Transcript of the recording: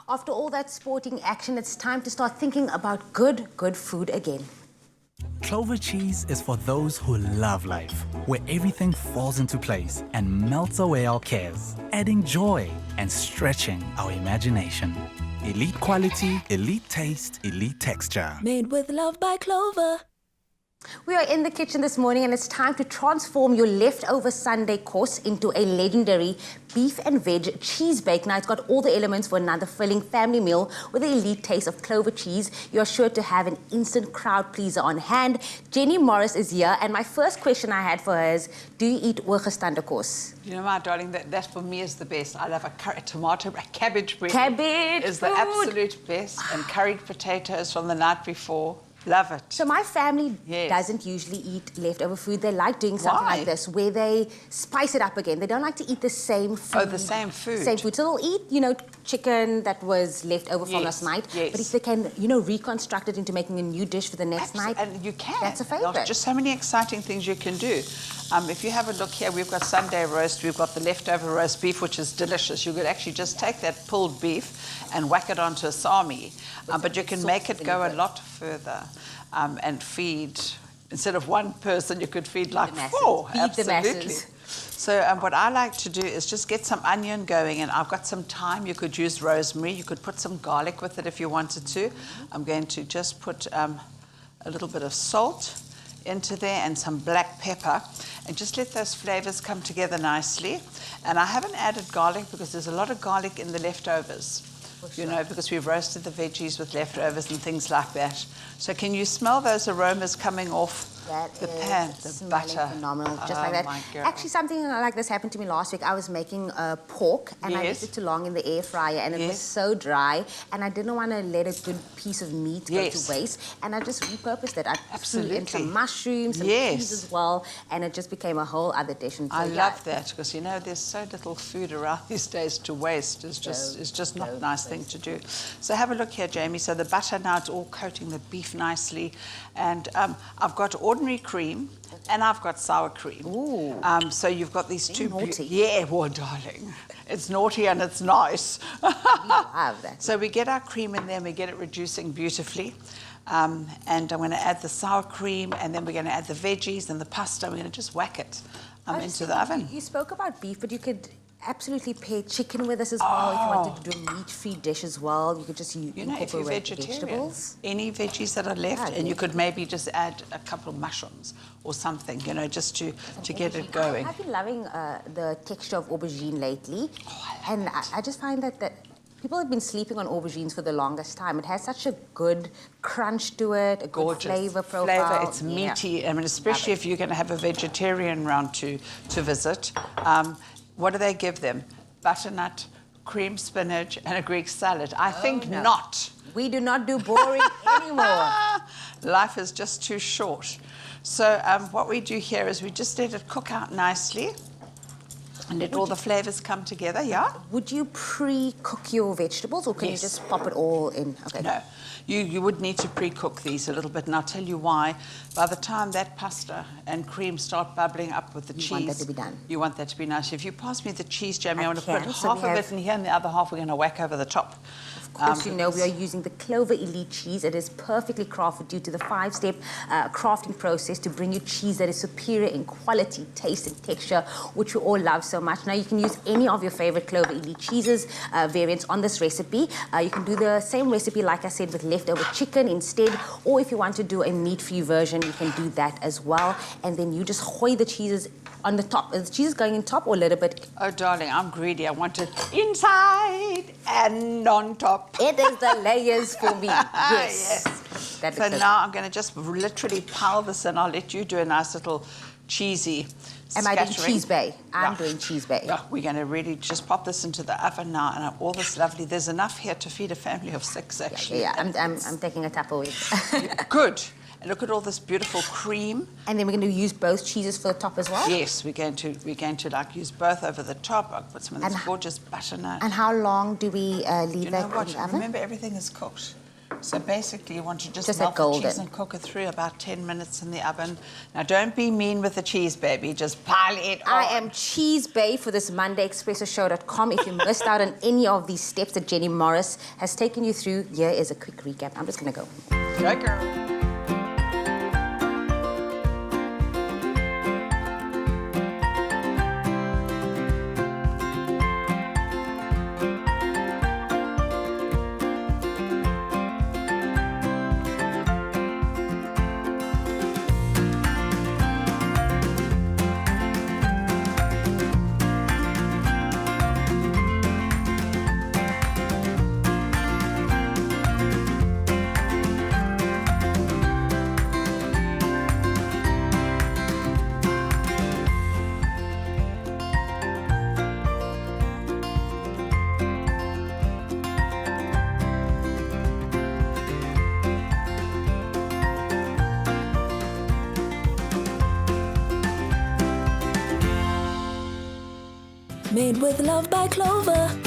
After all that sporting action, it's time to start thinking about good food again. Clover cheese is for those who love life, where everything falls into place and melts away our cares, adding joy and stretching our imagination. Elite quality, elite taste, elite texture. Made with love by Clover. We are in the kitchen this morning and it's time to transform your leftover Sunday course into a legendary beef and veg cheese bake. Now, it's got all the elements for another filling family meal with the elite taste of Clover cheese. You're sure to have an instant crowd pleaser on hand. Jenny Morris is here, and my first question I had for her is, do you eat oorgestande kos? You know, my darling, that for me is the best. I love a tomato, a cabbage bread. Cabbage is the absolute best, and curried potatoes from the night before. Love it. So my family doesn't usually eat leftover food. They like doing something like this, where they spice it up again. They don't like to eat the same food. Oh, the same food. Same food. So they'll eat, you know, chicken that was left over from last night. Yes. But if they can, you know, reconstruct it into making a new dish for the next night. And you can. That's a favourite. There's just so many exciting things you can do. If you have a look here, we've got Sunday roast. We've got the leftover roast beef, which is delicious. You could actually just take that pulled beef and whack it onto a sami. But you can make it go a lot further. And feed, instead of one person, you could feed like four. Feed absolutely. The masses. So what I like to do is just get some onion going, and I've got some thyme. You could use rosemary. You could put some garlic with it if you wanted to. I'm going to just put a little bit of salt into there and some black pepper, and just let those flavors come together nicely. And I haven't added garlic because there's a lot of garlic in the leftovers. You know, because we've roasted the veggies with leftovers and things like that. So can you smell those aromas coming off the pan, the butter? Phenomenal, just like that. Actually, something like this happened to me last week. I was making pork and I left it too long in the air fryer, and it was so dry, and I didn't want to let a good piece of meat go to waste, and I just repurposed it. I threw in some mushrooms, some cheese as well, and it just became a whole other dish. And I love that, because you know there's so little food around these days to waste. It's just not a nice thing to do. So have a look here, Jamie. So the butter now, it's all coating the beef nicely, and I've got ordinary cream and I've got sour cream. Ooh. So you've got these two. Naughty. Yeah, well, darling, it's naughty and it's nice. We love that. So we get our cream in there and we get it reducing beautifully. And I'm going to add the sour cream, and then we're going to add the veggies and the pasta. We're going to just whack it into the oven. You spoke about beef, but you could absolutely pair chicken with this as well. If you wanted to do a meat-free dish as well, you could just incorporate vegetables. Any veggies that are left, and you could maybe just add a couple of mushrooms or something, you know, just to get it going. I've been loving the texture of aubergine lately, and I just find that people have been sleeping on aubergines for the longest time. It has such a good crunch to it, a good flavor profile. It's meaty. I mean, especially if you're going to have a vegetarian round to visit. What do they give them? Butternut, cream spinach, and a Greek salad. I think not. We do not do boring anymore. Life is just too short. So what we do here is we just let it cook out nicely and let all the flavors come together, Would you pre-cook your vegetables, or can you just pop it all in? Okay. No. You would need to pre-cook these a little bit, and I'll tell you why. By the time that pasta and cream start bubbling up with the cheese... You want that to be done. You want that to be nice. If you pass me the cheese, Jamie, I want to put half of it in here, and the other half we're going to whack over the top. Of course, you know, we are using the Clover Elite cheese. It is perfectly crafted due to the 5-step crafting process to bring you cheese that is superior in quality, taste, and texture, which we all love so much. Now, you can use any of your favorite Clover Elite cheeses variants on this recipe. You can do the same recipe, like I said, with leftover chicken instead, or if you want to do a meat-free version, you can do that as well. And then you just hoy the cheeses on the top. Is the cheese going in top or a little bit? Oh, darling, I'm greedy. I want it inside and on top. It is the layers for me. Yes. So now I'm going to just literally pile this in. I'll let you do a nice little cheesy scattering. Am I doing cheese bay? I'm doing cheese bay. Yeah, we're going to really just pop this into the oven now, and all this lovely. There's enough here to feed a family of 6, actually. Yeah, I'm taking a Tupperware. Good. And look at all this beautiful cream. And then we're going to use both cheeses for the top as well? Yes, we're going to like use both over the top. I'll put some of this gorgeous butternut. And how long do we leave that in the oven? Remember, everything is cooked. So basically you want to just Just melt that the golden. cheese and cook it through about 10 minutes in the oven. Now don't be mean with the cheese, baby. Just pile it on. I am Cheese Bae for this MondayExpressoShow.com. If you missed out on any of these steps that Jenny Morris has taken you through, here is a quick recap. I'm just going to go. Go, girl. Made with love by Clover.